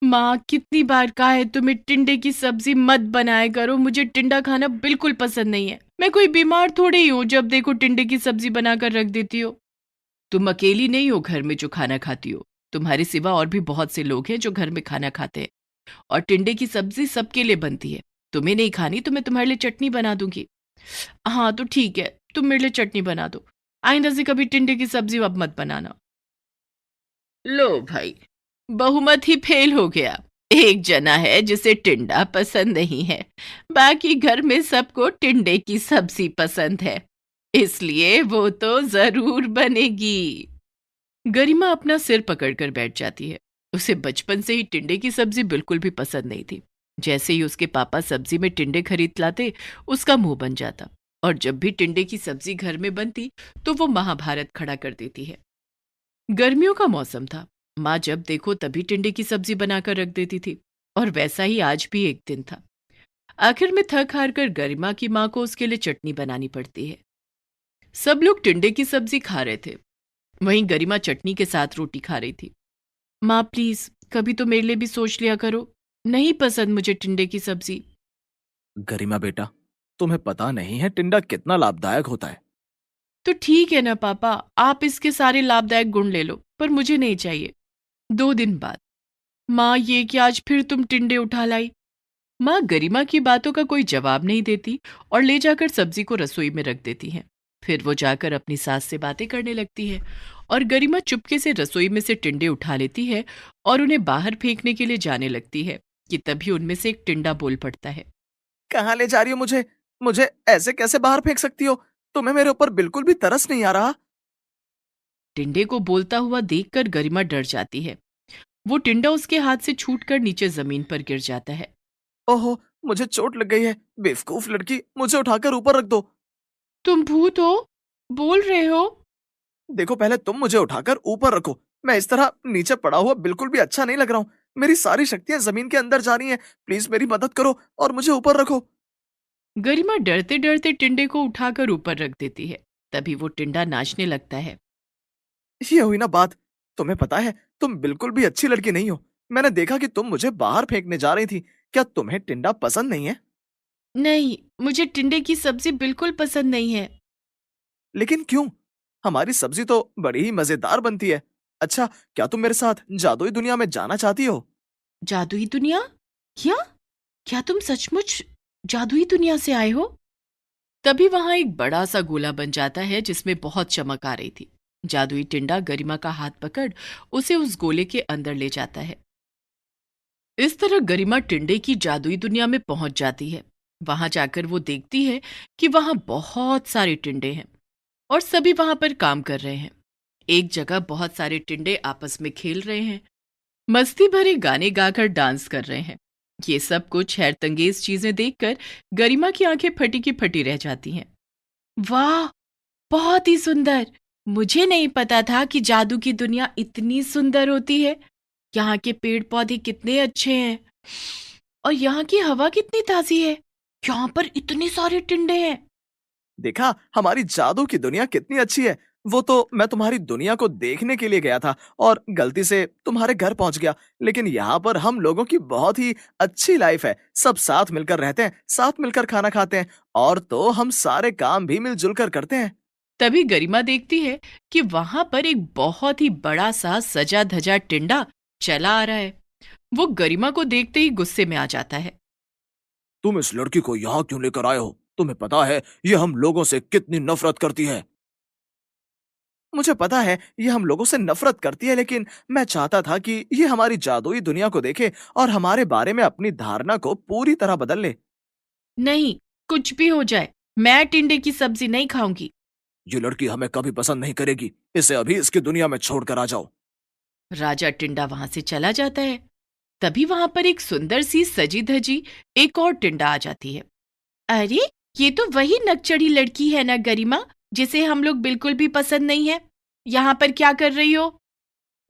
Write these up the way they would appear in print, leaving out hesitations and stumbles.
माँ कितनी बार कहा है तुम्हें टिंडे की सब्जी मत बनाया करो, मुझे टिंडा खाना बिल्कुल पसंद नहीं है। मैं कोई बीमार थोड़ी ही हूँ जब देखो टिंडे की सब्जी बनाकर रख देती हो। तुम अकेली नहीं हो घर में जो खाना खाती हो। तुम्हारे सिवा और भी बहुत से लोग हैं जो घर में खाना खाते हैं, और टिंडे की सब्जी सबके लिए बनती है। तुम्हें नहीं खानी तो मैं तुम्हारे लिए चटनी बना दूंगी। हाँ तो ठीक है, तुम मेरे लिए चटनी बना दो। आइंदा से कभी टिंडे की सब्जी अब मत बनाना। लो भाई, बहुमत ही फेल हो गया। एक जना है जिसे टिंडा पसंद नहीं है, बाकी घर में सबको टिंडे की सब्जी पसंद है, इसलिए वो तो जरूर बनेगी। गरिमा अपना सिर पकड़कर बैठ जाती है। उसे बचपन से ही टिंडे की सब्जी बिल्कुल भी पसंद नहीं थी। जैसे ही उसके पापा सब्जी में टिंडे खरीद लाते, उसका मुंह बन जाता, और जब भी टिंडे की सब्जी घर में बनती तो वो महाभारत खड़ा कर देती है। गर्मियों का मौसम था। माँ जब देखो तभी टिंडे की सब्जी बनाकर रख देती थी, और वैसा ही आज भी एक दिन था। आखिर में थक हार कर गरिमा की माँ को उसके लिए चटनी बनानी पड़ती है। सब लोग टिंडे की सब्जी खा रहे थे, वहीं गरिमा चटनी के साथ रोटी खा रही थी। माँ प्लीज कभी तो मेरे लिए भी सोच लिया करो, नहीं पसंद मुझे टिंडे की सब्जी। गरिमा बेटा, तुम्हें पता नहीं है टिंडा कितना लाभदायक होता है। तो ठीक है ना पापा, आप इसके सारे लाभदायक गुण ले लो, पर मुझे नहीं चाहिए। 2 दिन बाद, माँ ये कि आज फिर तुम टिंडे उठा लाई। माँ गरिमा की बातों का कोई जवाब नहीं देती और ले जाकर सब्जी को रसोई में रख देती हैं। फिर वो जाकर अपनी सास से बातें करने लगती है, और गरिमा चुपके से रसोई में से टिंडे उठा लेती है और उन्हें बाहर फेंकने के लिए जाने लगती है कि तभी उनमें से एक टिंडा बोल पड़ता है। कहाँ ले जा रही हो मुझे? मुझे ऐसे कैसे बाहर फेंक सकती हो? तुम्हें मेरे ऊपर बिल्कुल भी तरस नहीं आ रहा? टिंडे को बोलता हुआ देखकर गरिमा डर जाती है। वो टिंडा उसके हाथ से छूटकर नीचे जमीन पर गिर जाता है। ओहो, मुझे चोट लग गई है। बेवकूफ लड़की, मुझे उठाकर ऊपर रख दो। तुम भूत हो? बोल रहे हो? देखो, पहले तुम मुझे उठाकर ऊपर रखो। मैं इस तरह नीचे पड़ा हुआ बिल्कुल भी अच्छा नहीं लग रहा हूँ। मेरी सारी शक्तियां जमीन के अंदर जा रही हैं। प्लीज मेरी मदद करो और मुझे ऊपर रखो। गरिमा डरते डरते टिंडे को उठाकर ऊपर रख देती है। तभी वो टिंडा नाचने लगता है। ये हुई ना बात। तुम्हें पता है, तुम बिल्कुल भी अच्छी लड़की नहीं हो। मैंने देखा कि तुम मुझे बाहर फेंकने जा रही थी। क्या तुम्हें टिंडा पसंद नहीं है? नहीं, मुझे टिंडे की सब्जी बिल्कुल पसंद नहीं है। लेकिन क्यों? हमारी सब्जी तो बड़ी ही मजेदार बनती है। अच्छा, क्या तुम मेरे साथ जादुई दुनिया में जाना चाहती हो? जादुई दुनिया? क्या? क्या तुम सचमुच जादुई दुनिया से आए हो? तभी वहां एक बड़ा सा गोला बन जाता है जिसमें बहुत चमक आ रही थी। जादुई टिंडा गरिमा का हाथ पकड़ उसे उस गोले के अंदर ले जाता है। इस तरह गरिमा टिंडे की जादुई दुनिया में पहुंच जाती है। वहां जाकर वो देखती है कि वहां बहुत सारे टिंडे हैं, और सभी वहां पर काम कर रहे हैं। एक जगह बहुत सारे टिंडे आपस में खेल रहे हैं, मस्ती भरे गाने गाकर डांस कर रहे हैं। ये सब कुछ हैरतंगेज चीजें देखकर गरिमा की आंखें फटी की फटी रह जाती हैं। वाह, बहुत ही सुंदर! मुझे नहीं पता था कि जादू की दुनिया इतनी सुंदर होती है। यहाँ के पेड़ पौधे कितने अच्छे हैं, और यहाँ की हवा कितनी ताजी है। यहाँ पर इतने सारे टिंडे हैं। देखा, हमारी जादू की दुनिया कितनी अच्छी है। वो तो मैं तुम्हारी दुनिया को देखने के लिए गया था और गलती से तुम्हारे घर पहुंच गया। लेकिन यहाँ पर हम लोगों की बहुत ही अच्छी लाइफ है। सब साथ मिलकर रहते हैं, साथ मिलकर खाना खाते हैं, और तो हम सारे काम भी मिलजुल कर करते हैं। तभी गरिमा देखती है कि वहां पर एक बहुत ही बड़ा सा सजा धजा टिंडा चला आ रहा है। वो गरिमा को देखते ही गुस्से में आ जाता है। तुम इस लड़की को यहाँ क्यों लेकर आए हो? तुम्हें पता है ये हम लोगों से कितनी नफरत करती है। मुझे पता है ये हम लोगों से नफरत करती है, लेकिन मैं चाहता था कि ये हमारी जादुई दुनिया को देखे और हमारे बारे में अपनी धारणा को पूरी तरह बदल ले। नहीं, कुछ भी हो जाए, मैं टिंडे की सब्जी नहीं खाऊंगी। ये लड़की हमें कभी पसंद नहीं करेगी। इसे अभी इसकी दुनिया में छोड़कर आ जाओ। राजा टिंडा वहां से चला जाता है। तभी वहां पर एक सुंदर सी सजी धजी एक और टिंडा आ जाती है। अरे, ये तो वही नकचढ़ी लड़की है ना गरिमा, जिसे हम लोग बिल्कुल भी पसंद नहीं है। यहाँ पर क्या कर रही हो?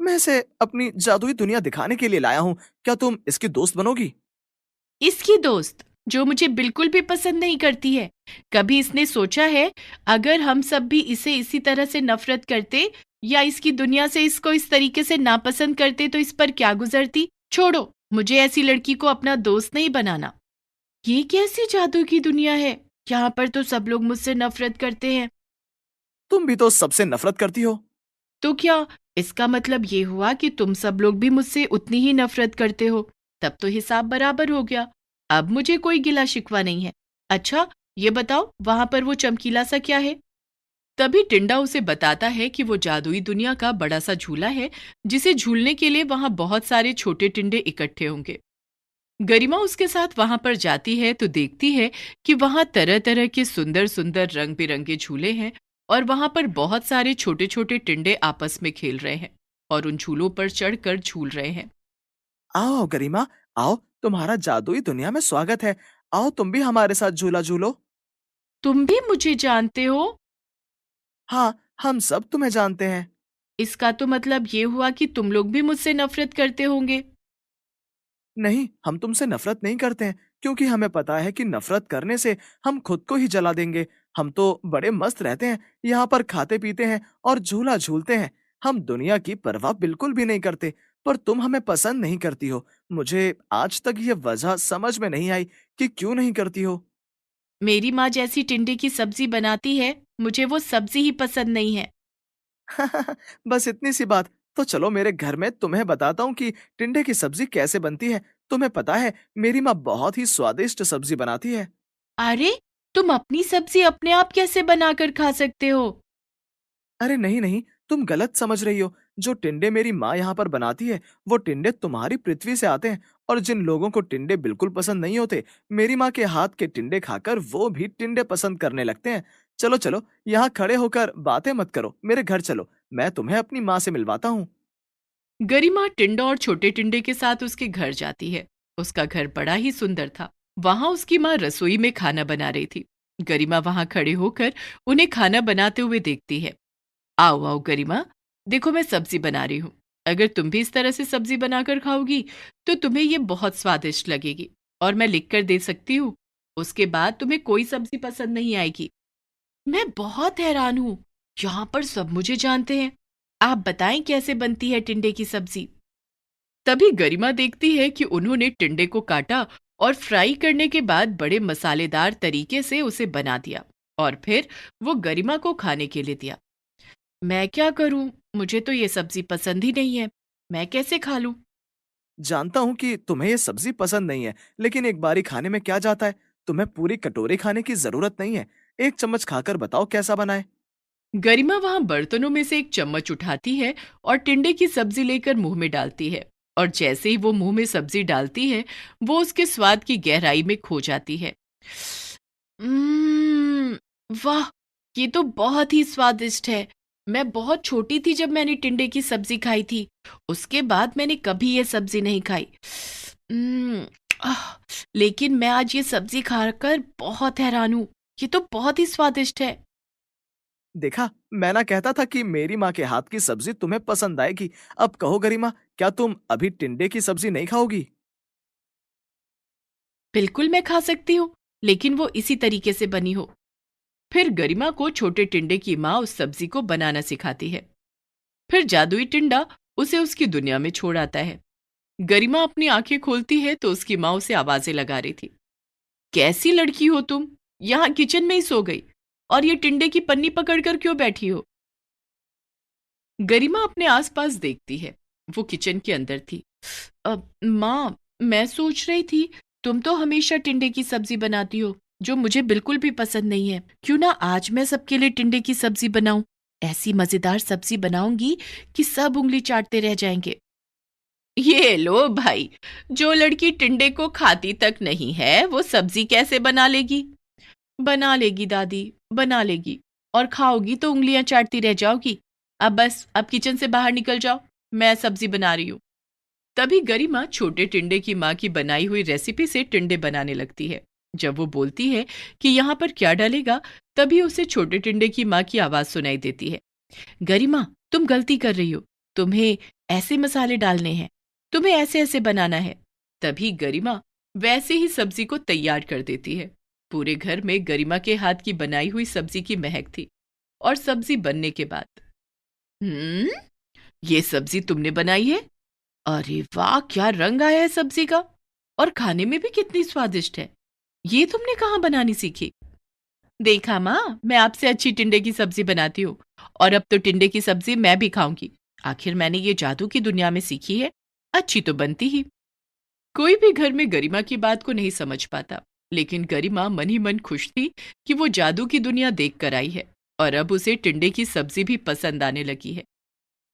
मैं इसे अपनी जादुई दुनिया दिखाने के लिए लाया हूँ। क्या तुम इसकी दोस्त बनोगी? इसकी दोस्त, जो मुझे बिल्कुल भी पसंद नहीं करती है। कभी इसने सोचा है, अगर हम सब भी इसे इसी तरह से नफरत करते, या इसकी दुनिया से इसको इस तरीके से नापसंद करते, तो इस पर क्या गुजरती? छोड़ो, मुझे ऐसी लड़की को अपना दोस्त नहीं बनाना। ये कैसी जादू की दुनिया है? यहाँ पर तो सब लोग मुझसे नफरत करते हैं। तुम भी तो सबसे नफरत करती हो। तो क्या इसका मतलब ये हुआ कि तुम सब लोग भी मुझसे उतनी ही नफरत करते हो? तब तो हिसाब बराबर हो गया। अब मुझे कोई गिला शिकवा नहीं है। अच्छा, ये बताओ वहां पर वो चमकीला सा क्या है? तभी टिंडा उसे बताता है कि वो जादुई दुनिया का बड़ा सा झूला है, जिसे झूलने के लिए वहां बहुत सारे छोटे टिंडे इकट्ठे होंगे। गरिमा उसके साथ वहां पर जाती है तो देखती है कि वहां तरह तरह के सुंदर सुंदर रंग बिरंगे झूले हैं और वहां पर बहुत सारे छोटे छोटे टिंडे आपस में खेल रहे हैं और उन झूलों पर चढ़कर झूल रहे हैं। आओ आओ गरिमा, आओ, तुम्हारा जादुई दुनिया में स्वागत है। आओ तुम भी हमारे साथ झूला झूलो। तुम भी मुझे जानते हो? हाँ, हम सब तुम्हें जानते हैं। इसका तो मतलब ये हुआ कि तुम लोग भी मुझसे नफरत करते होंगे। नहीं, हम तुमसे नफरत नहीं करते हैं, क्योंकि हमें पता है कि नफरत करने से हम खुद को ही जला देंगे। हम तो बड़े मस्त रहते हैं, यहाँ पर खाते पीते हैं और झूला झूलते हैं। हम दुनिया की परवाह बिल्कुल भी नहीं करते। पर तुम हमें पसंद नहीं करती हो। मुझे आज तक ये वजह समझ में नहीं आई कि क्यों नहीं करती हो। मेरी माँ जैसी टिंडे की सब्जी बनाती है, मुझे वो सब्जी ही पसंद नहीं है। बस इतनी सी बात। तो चलो मेरे घर में तुम्हें बताता हूँ कि टिंडे की सब्जी कैसे बनती है। तुम्हें पता है, मेरी माँ बहुत ही स्वादिष्ट सब्जी बनाती है। अरे, तुम अपनी सब्जी अपने आप कैसे बनाकर खा सकते हो? अरे नहीं नहीं, तुम गलत समझ रही हो। जो टिंडे मेरी माँ यहाँ पर बनाती है, वो टिंडे तुम्हारी पृथ्वी से आते हैं। और जिन लोगों को टिंडे बिल्कुल पसंद नहीं होते, मेरी माँ के हाथ के टिंडे खाकर वो भी टिंडे पसंद करने लगते हैं। चलो चलो, यहाँ खड़े होकर बातें मत करो, मेरे घर चलो, मैं तुम्हें अपनी माँ से मिलवाता हूँ। गरिमा टिंडा और छोटे टिंडे के साथ उसके घर जाती है। उसका घर बड़ा ही सुंदर था। वहां उसकी माँ रसोई में खाना बना रही थी। गरिमा वहां खड़े होकर उन्हें खाना बनाते हुए देखती है। आओ आओ गरिमा, देखो मैं सब्जी बना रही हूँ। अगर तुम भी इस तरह से सब्जी बनाकर खाओगी तो तुम्हें ये बहुत स्वादिष्ट लगेगी और मैं लिख कर दे सकती हूँ। उसके बाद तुम्हें कोई सब्जी पसंद नहीं आएगी। मैं बहुत हैरान हूँ। यहाँ पर सब मुझे जानते हैं। आप बताएं कैसे बनती है टिंडे की सब्जी? तभी गरिमा देखती है कि उन्होंने टिंडे को काटा और फ्राई करने के बाद बड़े मसालेदार तरीके से उसे बना दिया और फिर वो गरिमा को खाने के लिए दिया। मैं क्या करूं? मुझे तो ये सब्जी पसंद ही नहीं है। मैं कैसे खा लूं? जानता हूँ कि तुम्हें ये सब्जी पसंद नहीं है, लेकिन एक बारी खाने में क्या जाता है। तुम्हें पूरी कटोरी खाने की जरूरत नहीं है। एक चम्मच खाकर बताओ कैसा बना है। गरिमा वहां बर्तनों में से एक चम्मच उठाती है और टिंडे की सब्जी लेकर मुंह में डालती है। और जैसे ही वो मुंह में सब्जी डालती है, वो उसके स्वाद की गहराई में खो जाती है। उम्म, वाह! ये तो बहुत ही स्वादिष्ट है। मैं बहुत छोटी थी जब मैंने टिंडे की सब्जी खाई थी। उसके बाद मैंने कभी ये सब्जी नहीं खाई। उम्म, आह! लेकिन मैं आज ये सब्जी खाकर बहुत हैरान हूँ। ये तो बहुत ही स्वादिष्ट है। देखा, मैं ना कहता था कि मेरी माँ के हाथ की सब्जी तुम्हें पसंद आएगी। अब कहो गरिमा, क्या तुम अभी टिंडे की सब्जी नहीं खाओगी? बिल्कुल मैं खा सकती हूँ, लेकिन वो इसी तरीके से बनी हो। फिर गरिमा को छोटे टिंडे की माँ उस सब्जी को बनाना सिखाती है। फिर जादुई टिंडा उसे उसकी दुनिया में छोड़ आता है। गरिमा अपनी आंखें खोलती है तो उसकी माँ उसे आवाजें लगा रही थी। कैसी लड़की हो तुम? यहाँ किचन में ही सो गई और ये टिंडे की पन्नी पकड़कर क्यों बैठी हो? गरिमा अपने आसपास देखती है। वो किचन के अंदर थी। माँ, मैं सोच रही थी, तुम तो हमेशा टिंडे की सब्जी बनाती हो, जो मुझे बिल्कुल भी पसंद नहीं है। क्यों ना आज मैं सबके लिए टिंडे की सब्जी बनाऊं? ऐसी मजेदार सब्जी बनाऊंगी कि सब उंगली चाटते रह जाएंगे। ये लो भाई, जो लड़की टिंडे को खाती तक नहीं है, वो सब्जी कैसे बना लेगी? बना लेगी दादी, बना लेगी। और खाओगी तो उंगलियां चाटती रह जाओगी। अब बस, अब किचन से बाहर निकल जाओ। मैं सब्जी बना रही हूँ। तभी गरिमा छोटे टिंडे की माँ की बनाई हुई रेसिपी से टिंडे बनाने लगती है। जब वो बोलती है कि यहाँ पर क्या डालेगा, तभी उसे छोटे टिंडे की माँ की आवाज सुनाई देती है। गरिमा, तुम गलती कर रही हो। तुम्हें ऐसे मसाले डालने हैं। तुम्हें ऐसे ऐसे बनाना है। तभी गरिमा वैसे ही सब्जी को तैयार कर देती है। पूरे घर में गरिमा के हाथ की बनाई हुई सब्जी की महक थी। और सब्जी बनने के बाद, ये सब्जी तुमने बनाई है? अरे वाह, क्या रंग आया है सब्जी का! और खाने में भी कितनी स्वादिष्ट है। ये तुमने कहाँ बनानी सीखी? देखा माँ, मैं आपसे अच्छी टिंडे की सब्जी बनाती हूँ। और अब तो टिंडे की सब्जी मैं भी खाऊंगी। आखिर मैंने ये जादू की दुनिया में सीखी है, अच्छी तो बनती ही। कोई भी घर में गरिमा की बात को नहीं समझ पाता, लेकिन गरिमा मन ही मन खुश थी कि वो जादू की दुनिया देख कर आई है और अब उसे टिंडे की सब्जी भी पसंद आने लगी है।